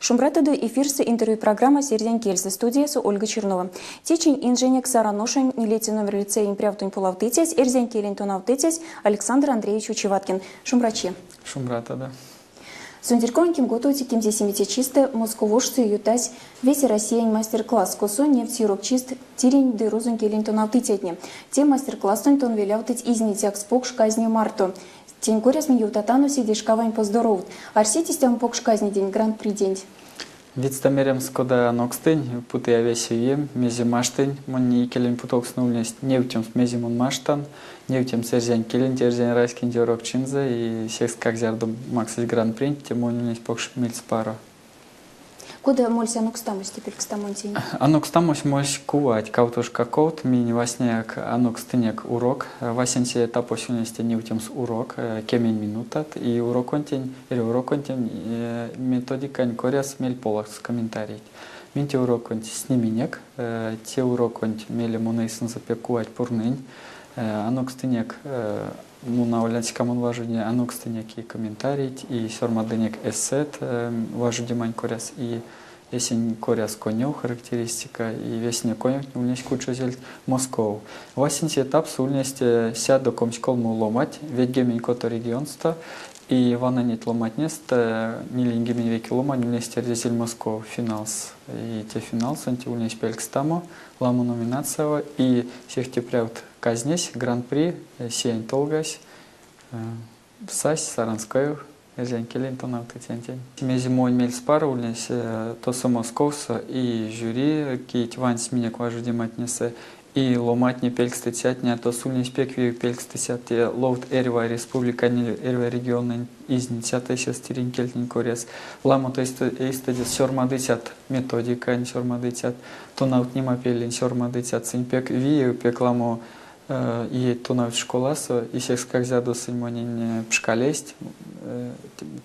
Шумбратыды эфирсы интервью программа «Сердень Кельсы» студиясы Ольга Чернова. Течень инженек Сараношин, нелети номер лицея импрявтун пулавтытесь, Эрзень Келин тонавтытесь, Александр Андреевич Учеваткин. Шумбрачи. Шумбрата, да. Сундерконьким готовите ким десимите чисто, московошцы ютась, весь Россия мастер-класс, косо нефть сироп чист, тирень дырузун Келин тонавтытетне. Те мастер-класс тон велявтыть изнитяк спокш казни марто. Тень коряс ми ютатану сидишкавань поздоровут. Арсетись там покш казни день гран-при день. Вицтамерем скода нокстынь, путы авесием, мези маштынь, монни келин путок снулнесть, невтем с мези мон маштан, невтем серзень келин, терзень райскин дерок чинза и секс как зярду максис гран-при, тем моннесть покш мильц паро. Куда молься анокстамус теперь к стамонтине? Анокстамус можешь кувать, каутуш какоут, мини васняк анокстынек урок, васенсе этап осюнести невтем с урок, кемень минутат, и урок онтень, или урок онтень методика нкоряс мель полакс комментарий. Минте урок онтень сниминек, те урок онтень мели монейсын запекувать пурнынь, анокстынек на улянском важуне анокстынек и комментарий, и сормадынек эссет важудимань коряс, и есень коряс конев характеристика, и весне конев ульнесть кучу зель Москву. Васенси этап с ульнесть ся до комсколму ломать, ведь гемень кото регионста, и вана нет ломать неста, нилин гемень веки ломать, ульнесть зель Москву финалс. И те финалс, анти ульнесть пелькстамо, ламу номинация, и всех те пряут казнесь, гран-при, сень толгась, сась, саранскую, Эрзень Келин тонавтытентень. Мезимой мельспара ульнесь, то самосковса, и жюри, кить ванс минек важудиматнесе, и ломатни пелькстатятня, то сульнесь пекви пелькстатятя, ловт эрва республика, эрва регион изнитята, сейчас тирин кельтин корес, ламу то есть сёрмадытят методика, сёрмадытят, тонавтнима пелин сёрмадытят, синпек ви пек ламу, и тонавт школасо, и сейчас как зяду синьмонин пшкалесть,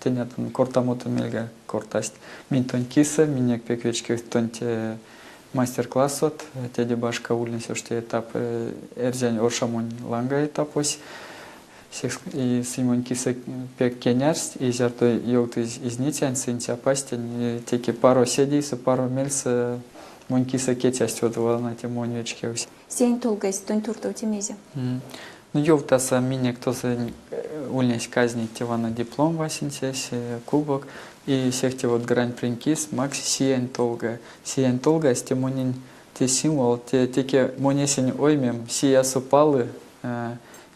тенятын кортамотын мельга кортасть. Мин тон киса, минек пеквечки тонте мастер-класс от, теде башка ульнес, что этап эрзянь оршамон ланга этап ось. И симон киса пек кенярст, и зярто йоут из нитянь, синтя пастень, теки пару седейса, пару мельса, мон киса кетясть вот на те монечки ось. Сень толгайс, тон турта у темезе. Ну, йовтаса минек тоса ульнесь казни тевана диплом васинсес, кубок, и всех те вот грань принкис, макс сиянь толга, с темонин те символ, те теке монесень оймем, сия супалы,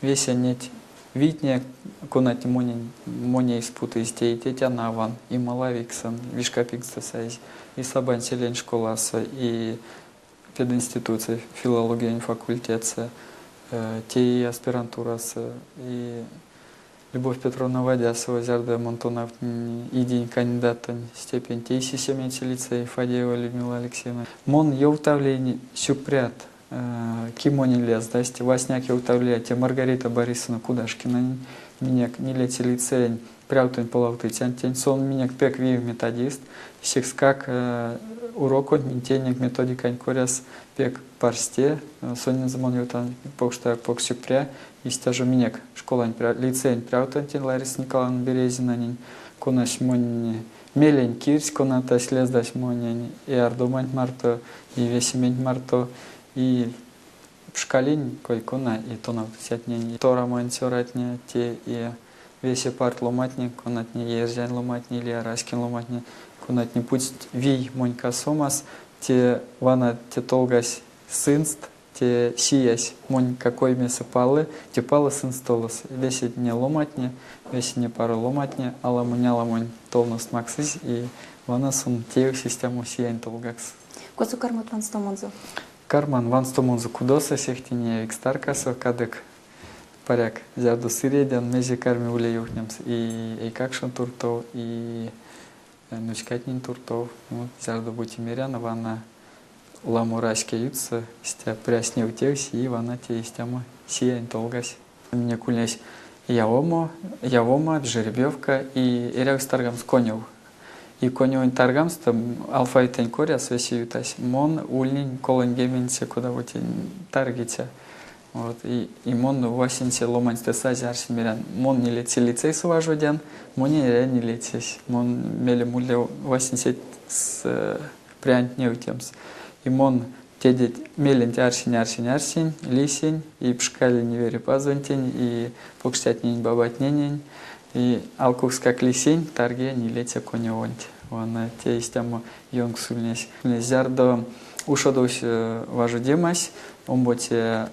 веся нет витне, кунать моне испуты из те тетя наван, и малавиксан, вишкапикста сайз, и сабан селень школаса, и пединституция, филология факультеция, те и аспирантурас, и Любовь Петровна Вадясова, Зярда Монтонов, и день кандидата степень Тейси Сементи лицей, Фадеева Людмила Алексеевна. Мон еутавление сюпрят, кимони лез, да, Васняк еутавление, те Маргарита Борисовна Кудашкина, минек не лети лицей, пряутын полавты, тянь сон минек пек вив методист, всех как урок от минтенек методика коряс пек парсте, сонин замон еутан покштак пок сюпря, и стажу минек школа лицей пряутантин Лариса Николаевна Березина, конаш монь мелень кирс, коната слездась монь и ардумань марто, и весемень марто, и шкалень кой кона, и то навтятня, то романтиоратня, те и весе парт ломатни, конатни езжань ломатни, или арайскин ломатни, конатни путь вий монька сомас, те вана те толгась сынст, те сиясь монь какой место палы, те палы сынстолос, весе не ломатни, весе не пару ломатни, ала муняла монь толнос максис, и вана сон тею систему сиянь толгакс. Косу кармат ван стомонзу? Карман ван стомонзу кудоса сехтине экстаркасо кадык. Паряк зярду сыредян, мези карми уле юхнемс, и какшан туртов, и нучкатнин туртов, зярду бутимеряна, вана ламу райске ются, стя прясне утевси, и вана те истяма сиянь толгась. Меня кульнясь явома, жеребевка, и эряк старгам с конев. И коневын таргамста алфавитен коря свеси ютась, мон ульнин колон геменсе куда вот таргите. Вот, и мон васенсе ломань стесази арсен мерян. Мон не лети лицей суважодян, моне не летись. Мон мели муле васенсе с прянт не утемс. И мон теди мелен арсень, лисень, и пшкали не вери пазвантень, и покштять нень бабать нень, и алкукс как лисень, тарге не летя коня вонть. Вон те есть там йонг сульнесь. Зярдо ушодось важу демась, он боте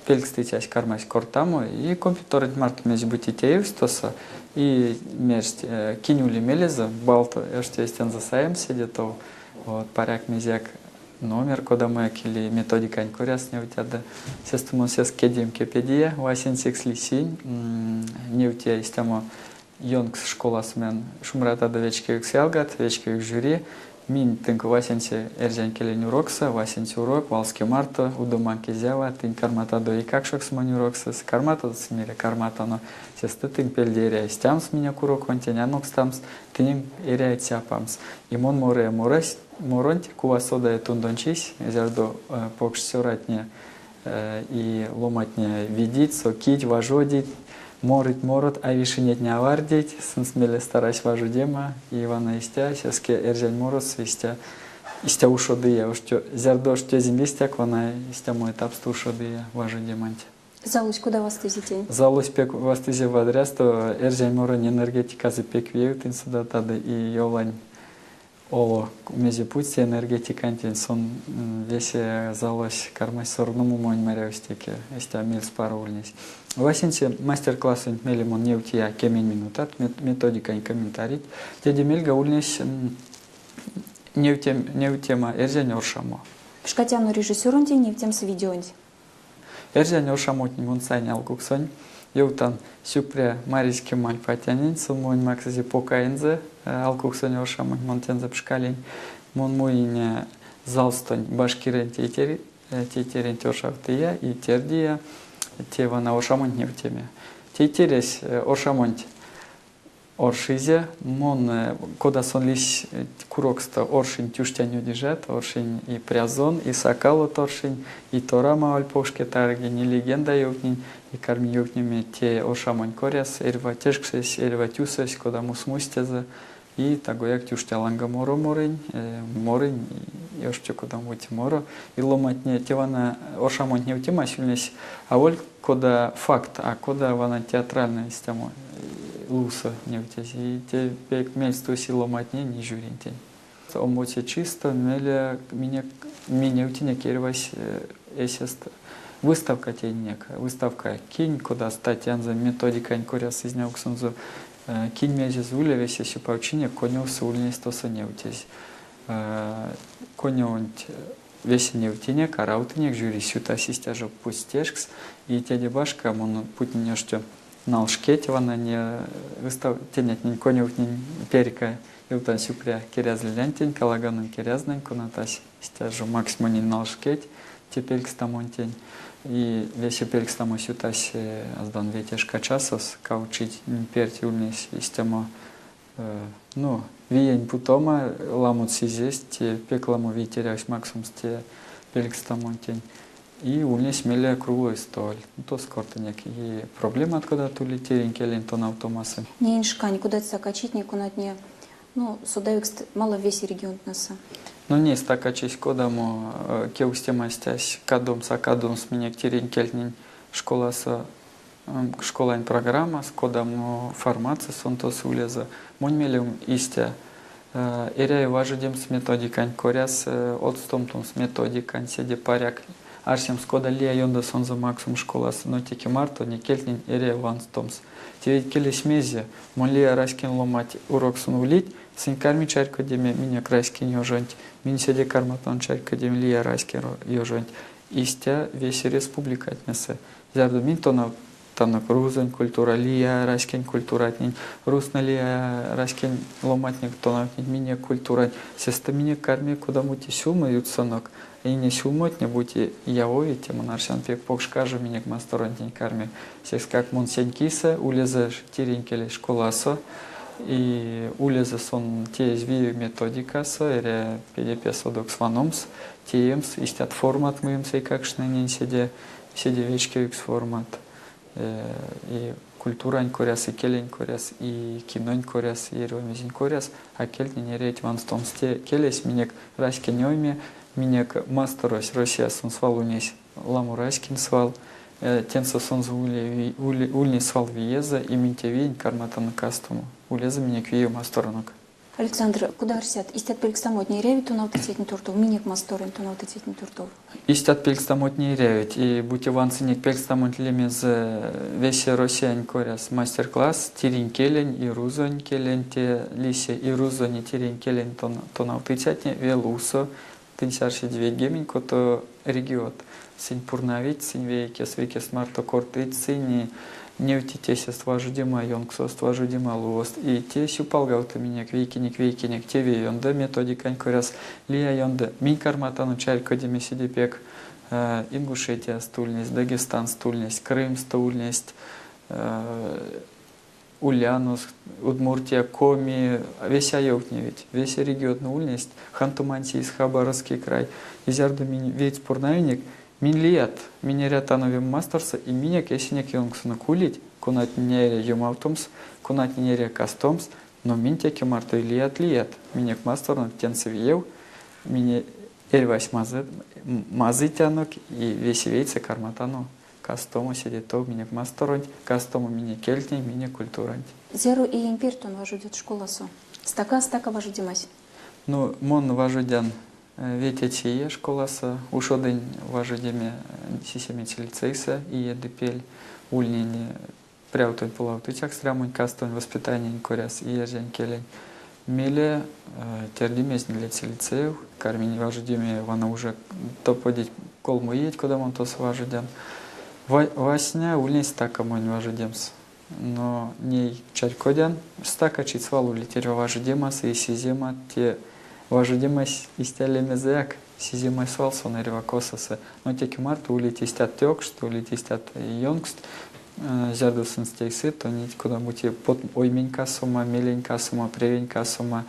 пелькстытясь кармась кортаму, и компьютер март между бутитеев стоса, и между кинули мелеза, балто, что есть он за саем сидит, то вот паряк мезяк номер кодамек или методика инкуряс не у тебя да сестумон сес кедим кепедия, васен секс лисинь, не у тебя есть там йонгс школа смен шумрата да вечки иксялгат, вечки их жюри, мин тынк васенсе эржен келень урокса, васенсе урок, валски марто, удуман кезява, тынк кармата до и как шок смани урокса, с кармата до смире кармата, но сесты тынк пельдерия, стямс меня курок, он тень анокс тамс, тынк эрия тяпамс. И мон море морось, моронть, кува сода и тундончись, зярдо покшсёратне и ломатне видеть, сокить, важодить, морот, а вишенет не авардить, сын смеле старась важу дема, и Ивана истя, сеске эржень мороз, истя ушодыя, уштё зярдо штё землистяк, вона истя мой этап ушодыя важу деманте. Залусь, куда вас тезитень? Залусь пек вас тезе вадряс, то эржень морон энергетика за пек веют инсуда тады и йолань оло мезе путь энергетика антин сон весе залось кармась сорному монь маряустеке, истя милс парульнись. Васенсе мастер-классы мелимон не у тебя кемень минутат, методика и комментарий. Теди мельга ульнись не у тема эрзянь оршамо. Пшкатяну режиссерон день не в тем с видеонь. Эрзянь оршамо не вон сайн алгуксонь. Еутан сюпре марийский маль патянин, сумонь максази покаинзе, алгуксонь оршамо монтензе пшкалень. Мон муине залстонь башкирен тетерен тершавтыя и тердия. Тева на оршамонт не в теме. Тетерес оршамонт оршизе, мон кода сон лись курокста оршин тюштяню дежат, оршин и прязон, и сакало оршин, и торама альпошке тарги, не легенда юкнин, и карми юкними те оршамонт коряс, эрва тешксес, эрва тюсес, кода мусмустяза, и тагояк тюштяланга моро морень, и още кода мути моро, и ломатне тевана оршамонт не в тема сильнесь, а воль кода факт, а кода вана театральная система луса не в тези, и те пек мельство сило матне не журинтень. Омоте чисто, меля меня утиня кервась эсест выставка тенек, выставка кинь, куда статьян за методика инкоряс из неуксунзу, кинь мезе зуля весь еще поучине коню сулней стоса не утесь. Коню весь не утине, караутинек жюри сюта систяжо пустешкс, и те дебашка, мон путине что на алшкете вона не выстав тенять не коню не перика и утан сюпря керязли лянтень, калаганом керязнень, конатась стяжо максимум на алшкете, теперь к стамонтень. И весь теперь к стаму сютась аздан ветешка часос, каучить не перти ульнись истемо ну виень путома ламут сизесть, те пекламу витерясь максимум сте перик стамонтень. И ульнись меля круглый столь. То скортенек. И проблема откуда тули тереньки лентон автомасы. Не иншка, никуда сакачить, никуда не. Ну, сюда мало весь регион наса. Ну не стакачись кодаму кеустема стясь кадом сакадом с меня теренькельнин школа программа с кодаму формация сон то сулеза. Монь мелем истя. Эряй важудем с методикань коряс отстомтом с методикань седе паряк. Арсем скода лия йонда сон за максимум школа с нотики марто не кельтнин эряй ван стомс. Тебе келес мезе мон лия раскин ломать урок сон улить. Сын карми чарько деме меня крайский ёжонть. Мин седе карматон чарько деме лия райский ёжонть. Истя весь республика отнесе. Зярду мин тонав танок рузань культура лия райский культура отнень. Русна лия райский ломатник тонав меня культура. Сеста меня карми куда мути сюлма ютсанок. И не сюлмот не будьте явови тему нарсян пек покшкажу меня к масторантень карми. Сес как мон сень киса улезешь тиренькели школасо. И улеза сон те извию методика со, или PDP содок с ваномс, теемс, истят формат моим сей как шнанин седе, седевечки формат. И культурань коряс, и келень коряс, и кинонь коряс, и ромезин коряс, а кельтни не рейт ван стомсте келес, минек раське нёйме, минек мастерось Россия сон свал унесь ламу раськин свал, тенса сон ульни свал виеза, и минтевень карматана кастому. Улеза минек вию масторонок. Александр, куда арсят? Истят пелькстамот не ревит тонавтыцетни туртов, минек масторен тонавтыцетни туртов. Истят пелькстамот не ревит, и будь иван ценник пелькстамот лемез весе Россиян коряс мастер-класс, тирин келень и рузонь келень, те лисе и рузонь и тирин келень тонавтыцетни, велусо, тынсарши две гемень, кото региот. Синь пурнавить, синь вейкес, вейкес марто кортыть, синь не утитеся стважу дима, йонгсо стважу дима луост. И те сюпалгауты меня квейкиник, те вейонда, методикань коряс, лия йонда, мин карматану чарь кодиме сидипек, Ингушетия стульность, Дагестан стульность, Крым стульность, Ульянус, Удмуртия, Коми, весь Айоутневить, весь регион ульность, Ханты-Мансийск, Хабаровский край, изярду мин ведь спорнавник, мин лият, минерят ановим мастерса и минек есенек йонгсуна кулить, кунат нере юмаутумс, кунат нере кастомс, но мин теки марто и лият, минек мастернок тенцевьев, мине эльвась мазытянок и весевейца карматану. Кастому сидит то, минек мастеронь, кастому мине кельтни, мине культуронь. Зеру и импертон важудет школасо. Стака важудимась. Ну, мон важудян, ведь эти школаса, ушодень важудями сисемите лицейса и едепель, ульнини, пряутонь пулаутычак страмунь, кастонь воспитание коряс и ежень келень. Меле тердимес не лицеев, кармини важудями, вана уже топодить колму едь, куда мон то сважудян. Васня ульни стака монь важудемс. Но ней чарькодян стака чицвал улететь важудемас и сизема те важудемас истяли мезеак сизема свал сонерева косаса. Но те кемарты улетистят тёк, что улетистят йонгст зярдусын стейсы, то нить куда-нибудь под ойменька сума, меленька сума, превенька сума,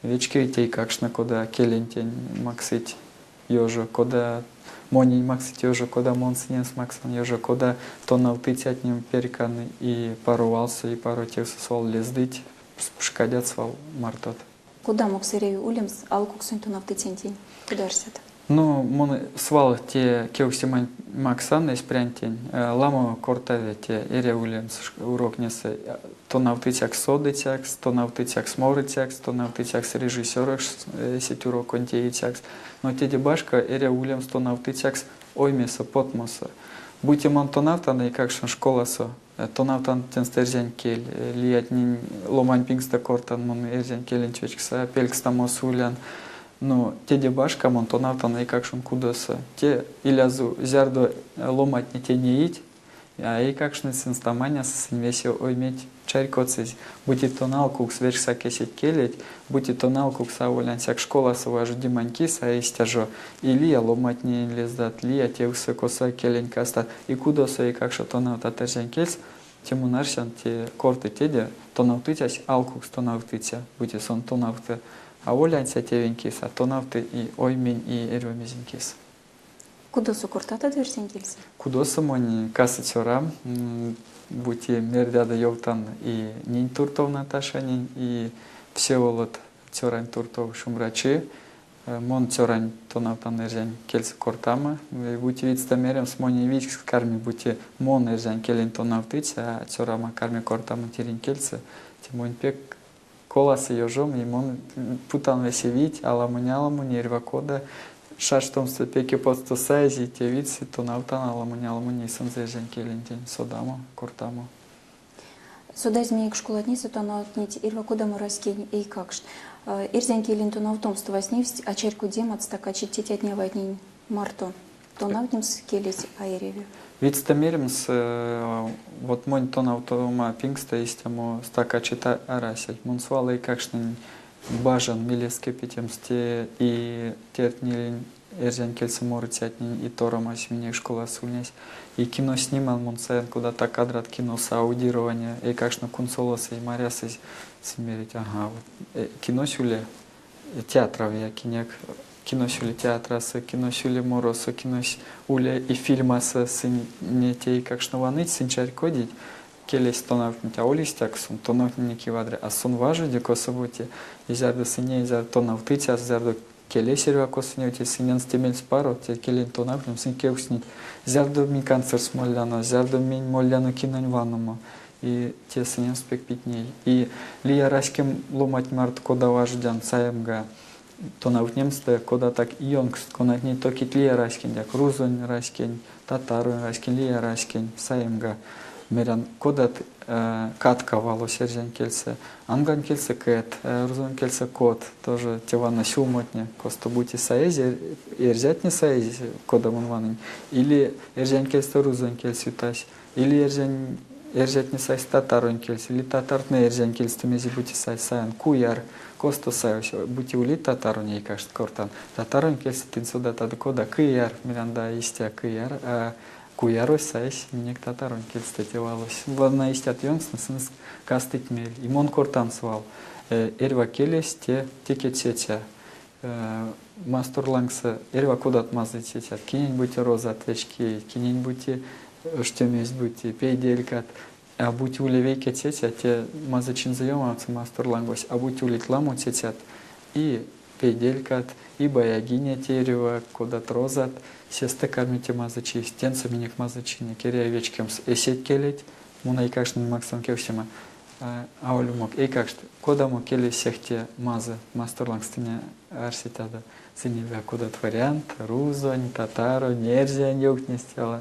вечки тей какшна куда келентень максить ёжа, куда монень максить ёжа, куда монсенес максан ёжа, куда то навтыть от ним переканы и парувался, и пару тех свал лездыть, шкадят свал мартот. Куда мог сырею улемс, алкуксунь тонавтыцентень? Куда арсят? Ну, мон свал те кеусимань максан из прянтень, ламо кортаве те эре улемс урок несе, то навтытяк содытяк, то навтытяк сморытяк, то навтытяк с режиссерах сеть урок контеитяк. Но те дебашка эре улемс то навтытяк оймеса потмоса. Будьте мон то навтана и как школаса, то навтан тенстерзян кель, лият нин ломань пингста кортан мон эрзян келен чечкса, пелькстамо сулян. Но те дебашка мон то навтана и как шон кудоса, те илязу зярдо ломать не те не ить, а и как шон синстаманя с инвесио ойметь чарькоцись. Будьте то налкук свершса кесить келеть, будьте то налкук саулян сяк школа саважу диманькис, а истяжо. И лия ломать не лездат, лия те высокоса келень каста, и кудоса и как шо то навта тержен кельс, тему нарсян те корты теде, то навтытясь алкукс то навтытя, будьте сон то навты. А олянся тевенькис, а то навты и оймень и эрвамезинкис. Кудосу кортата дверсенкельс? Кудоса мони касы цорам, будьте мердяда йовтан и нинь туртов Наташа нинь, и Всеволод цорань туртов шумрачи, мон цорань то навтан эрзянь кельс кортама, будьте вид стамерем с мони вич карми, будьте мон эрзянь келен то навтыц, а цорама карми кортама тирин кельсы, тимонь пек коласы ёжом, и мон путан весевить, аламуняламу нервакода, шаштом степеки подсто сайзи, те вицы, то навтан аламуняламу не санзежен келентень, содаму, кортаму. Сюда змеек школотницы то наотнить ирвакода мураскень и какш. Ирзян келен то навтомство воснивсть, а чарьку дем отстакачить тетя дня ватнень марто. То навтемс келесь аэреве. Ведь стамеримс, вот монь то навтома пингста истему стакачита арасять. Мунсуала и какшнень бажан милески питемсте и тертнилин эрзян кельсы морыцятнин и тором осьминек школа сульнесь. И кино снимал мунсаян куда-то кадрат кино с аудирования и какшна кунсолоса и марясы смерить. Ага, вот кино сюле театров я кинек кинось ули театрасы, кинось ули моросу, кинось ули и фильмасы не те, как шнованыть, сынчарь кодить, келес тонавнить, а олистяк сон, тонавнить кивадре, а сон важу, де кособути, изярду сыне, изярду тонавтыть, а изярду келесерва косынеути, сынен стемель спару, те келен тонавним, сын кеуснить, изярду ми канцер смоляно, изярду ми моляно кинань ванному, и те сынен спек питней. И лия раским ломать март кода важдян саемга, тонавнемсте кода так ионгст, конат не то китлия раскин, як рузонь раскин, татару раскин, лия раскин, саемга. Мерян кодат катка вало сержан кельсе, анган кельсе кэт, рузон кельсе кот, тоже тевана сюмотне, косто бути саези, эрзят не саези, кода ванванын, или эрзян кельсе рузон кельсе тась, или эрзят не сайс татарон кельсе, или татартне эрзян кельсе мези бути сайс саян, куяр, косто сайос, бути ули татарон ей кашт кортан, татарон кельсе тин сюда тады кода кыяр, меранда истя кыяр, куярой сайс минек татарон келстетевалось. Ладно, истят йонсны сынс кастыть мель. Имон кортан свал. Эрва келес те текетсетя. Мастурлангса эрва кудат мазы сетят. Кинень-будь роза отвечки, кинень-будь штемесь будь пейделькат. А будь улевей кетсетя, те мазачин заемавцы мастурлангось. А будь улит ламу сетят. И пейделькат, и баягиня терева, кудат розат. Сесте кармите мазачи, стенца минек мазачи, не керия вечкем с эсет келеть, муна и как что не максом кевсима, аулюмок, и как что, кода му келе сехте мазы, мастурланг стене арситада, зеневя куда вариант, рузонь, татару, нерзя, нюк не стела,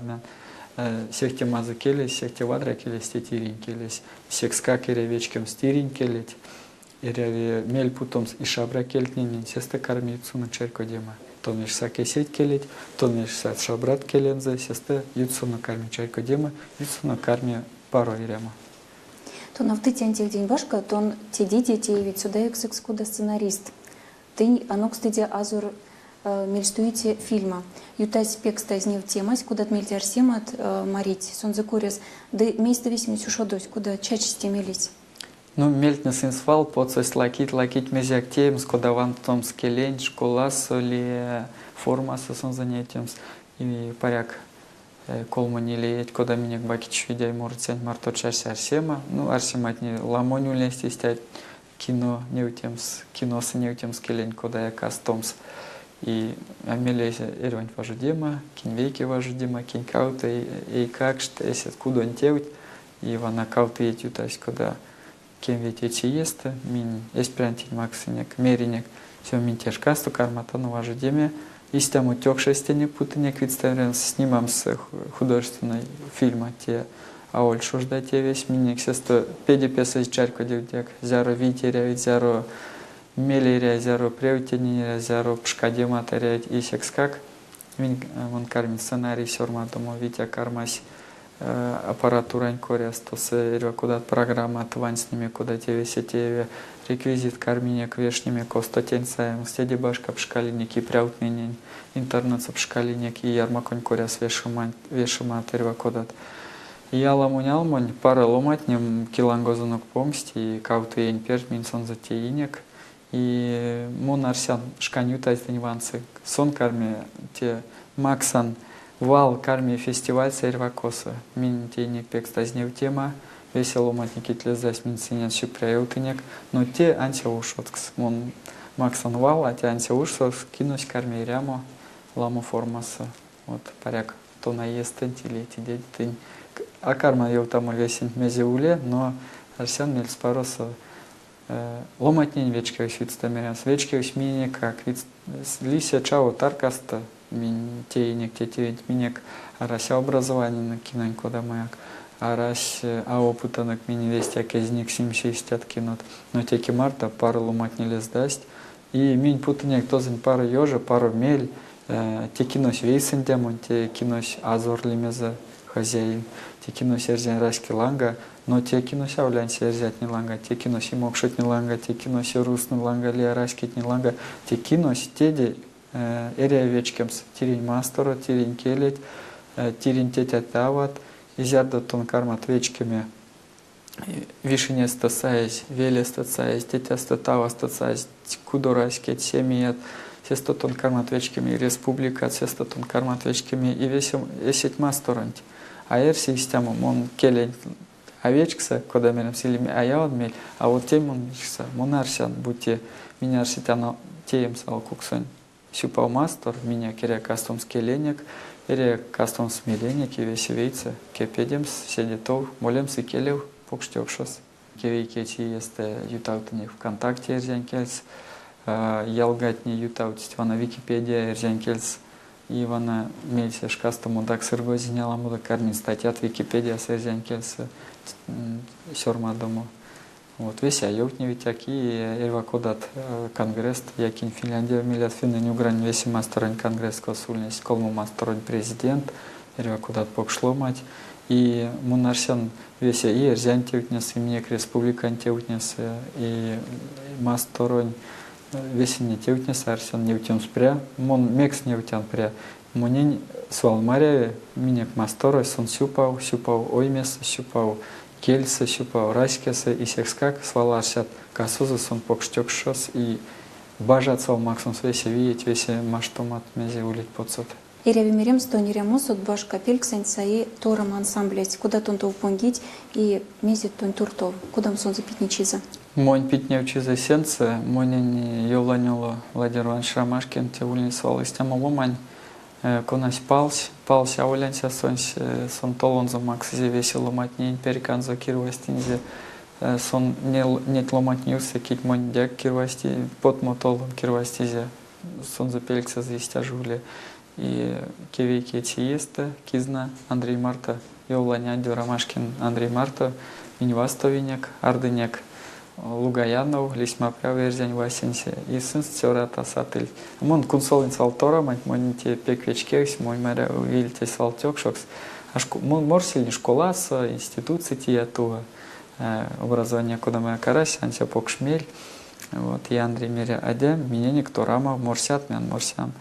сехте мазы келе, сехте вадра келе, стетирин келес, секска керия вечкем стирин келеть, и мель путом и шабра кельтненин, сесте кармицу на черко дема. Тонеш саке сеть келеть, тонеш сат шабрат келензе, сесте ютсу на карме чайко дема, ютсу на карме паро ирема. То навты тянтик день башка, тон те диди те ведь сюда эксекс куда сценарист. Ты анок стыдя азур мельстуете фильма. Ютась пекста из него темась, куда мельтяр семат марить, сон закуряс, да место весь мечушодось, куда чаще стемелись. Ну, мельтне синсвал, поцось лакит мезяк тем, скодаван том скелень, школа соли, форма сон занятием, и поряк колму не леять, кода минек бакич видяй мурцень, марто чарси арсема, ну, арсемат не ламоню лести стять, кино не утемс, киносы не утемс скелень, кода я кастомс. И амелеся эрвань важу дема, кинвейки важу дема, кинкаута, и как что, если куда теут, и вана каута етютась, кода кем ведь эти есть, мин эспрантить максинек, меринек, все мин тяжкасту кармата на важу деме, истям утек шестенек путанек представлен снимам с художественной фильма те, а оль шужда те весь минек сесто педи песа из чарко девдек, зяро витеря, зяро мелеря, зяро преутенеря, зяро пшкадема тарять и секскак, мин вон кармин сценарий сёрма домо витя кармась, аппаратура коряс, то се куда программа твань с ними, куда те весетеве, реквизит кармине к вешними костотень саем, стеди башка пшкалинник и пряутменень, интернет пшкалинник и ярмаконь коряс вешима терва кодат. Я ламунялмонь, пара ломатнем килангозунок помсти, и каутуень перт минсон затеинек, и мон арсян шканюта из нюансы, сон карме те максан, вал карми фестиваль сервакоса. Мин тейник пекстазнев тема, весело матники тлезась мин синен щупряютынек, но те антиушоткс. Мон максан вал, а те антиушоткс кинусь карми рямо ламу формаса. Вот поряк то наестын, телети дедитынь. А карма ел там весень мезеуле, но арсян мельспароса ломатнень вечка свитстамерян. Свечки усмине как лися чао таркаста. Тейник, минек, арася образование на кинань кода маяк, арась опытанок мини вести аказник симшистят кинот, но теки марта пару ломать не лез дасть, и минь путанек тозень пару ёжа, пару мель, те кинось вейсен демон, те кинось азор лимеза хозяин, те кинось эрзен раски ланга, но те кинось авлян серзят не ланга, те кинось и мокшот не ланга, те кинось рус не ланга, ли араскит не ланга, те кинось теди эрия вечкемс, тирень мастера, тирень келет, тирень тетя тават, изярда тон кармат вечками, вишене стасаясь, веле стасаясь, тетя статава стасаясь, кудорась кет семият, сестотон карматвечками и республика, сестотон карматвечками и весим есет масторонт. А систему он келень овечкса, когда мы силими аяон мель, а вот тем он мишса, монарсян, будьте меня арситяно тем сал куксон. Сюпал мастор, меня керя кастом скеленек, ире кастом смеленек и весь вейца, кепедемс, седетов, молемся келев, покштёкшос. Кевейкети есть ютаутни ВКонтакте эрзянкельс, ялгатни ютаутить вана Википедия эрзянкельс, и вана мельсеш кастом удак сыргозиняла муда кармин статьят Википедия с эрзянкельс сёрма дому. Вот весь аютни витяки эрвакодат конгресс, якин Финляндия милят финны угрань весь мастерань конгресс косульность, колму мастерань президент, эрвакодат покшломать. И мунарсян весь и эрзянтеутнес, и мне республикантеутнес, и мастерань весь не теутнес, арсян не утем спря, мон мекс не утян пря. Монень свал маря, минек мастерой, сон сюпау, оймес, сюпау. Кельса, щупал, раскеса и секскак, сваларсят косузы, сон покштёкшос и бажат свал максом свесе видеть, весе маштомат мезе улить подсот. Иреви мирем стони ремосот баш капельк сенсаи торам ансамблять, куда тон то упонгить и мезит тон туртов, куда сон запитничиза. Монь питневчиза сенце, монень йоланёло Владимир Шрамашкин, те ульни свал и стяма ломань. Конась палсь, а улянся сон толон за макс зе весело матни перекан за кирвастинзе сон нет ломатнился кит монь дяк кирвасти под мотолон кирвастизе сон за пелькса за истяжуле и кевейки тиеста кизна Андрей Марта Йоланя Ромашкин Андрей Марта Минвастовиняк Ардыняк Лугаянов, лисма праверзянь васенсе, и сын стёрата сатель. Мон кунсолин салтора, мон те пеквечкекс, мой мэря увидите салтёкшокс. Мон морсильни школас, институции тия туа образование, куда мы карась, анся покшмель. Вот, и Андрей Меря адем, меня никто рама морсят, мен морсям.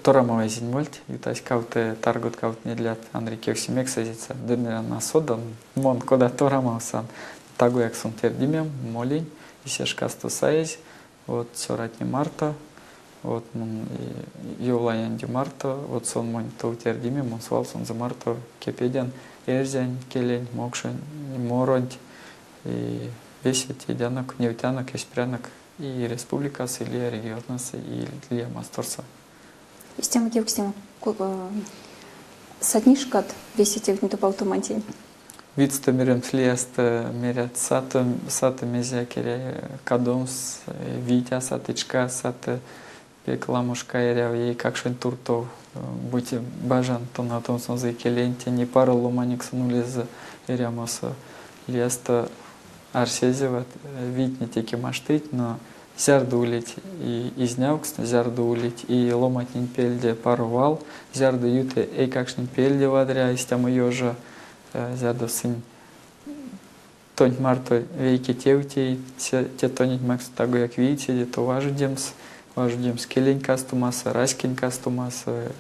Торамова зинмольт, и тась кауте таргут каут не для Андрей Кексимек сазица. Демира на содан, мон кода торамов сан. Тагу як сон тердимем, молень, и сешкасту саез, вот сёратни Марта, вот Йолаянди Марта, вот сон монь то тердимем, он свал сон за Марта, кепедян, эрзянь, келень, мокшень, моронь, и весь эти дянок, неутянок, еспрянок, и республикасы, или регионасы, и лия масторса. С тем кевксим сатнишкат весь эти внито палтумантень. Вицто мирем слеста мерят сата мезякере кадомс витя сатычка сата пекламушка эряв ей как шен туртов будьте бажан то на том сон за келенте не пара ломаник санули за эрямоса леста арсезева видне теки маштыть но зярду улить и изняукс зярду улить и ломатнин пельде парувал зярду юте эй как шен пельде вадря истяма ёжа зядо сын тонь марто вейки теутей те тонить макс того як видите то важудемс келень кастумаса раскин кастумаса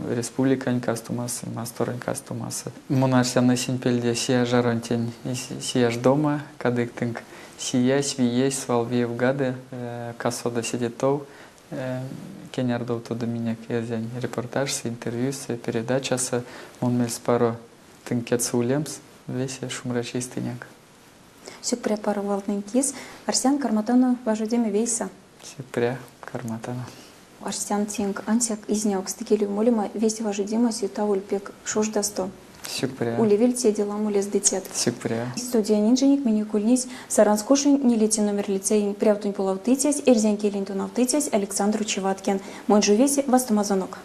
республикань кастумаса масторань кастумаса монарся на син пельде сия жаронтень сияж дома кадык тынк сия свией свалвеев гады касода сидетов кенярдов то до меня кезень репортаж интервью передача с монмельс паро тынкет улемс, весь шумрачий стыняк. Сюкпря паровалтный кис, Арсян Карматану важудеми вейса. Сюкпря Карматану. Арсян тинг ансяк изняк стыкели молима весь важудема сюта ульпек шождасто. Сюкпря. Улевель те дела мулез дитят. Сюкпря. Студия нинженик мини кульнись Саранскошин не лети номер лицей прявтунь полавтытясь, эрзянки лентунавтытясь Александру Чеваткин. Мой же весе вастомазонок.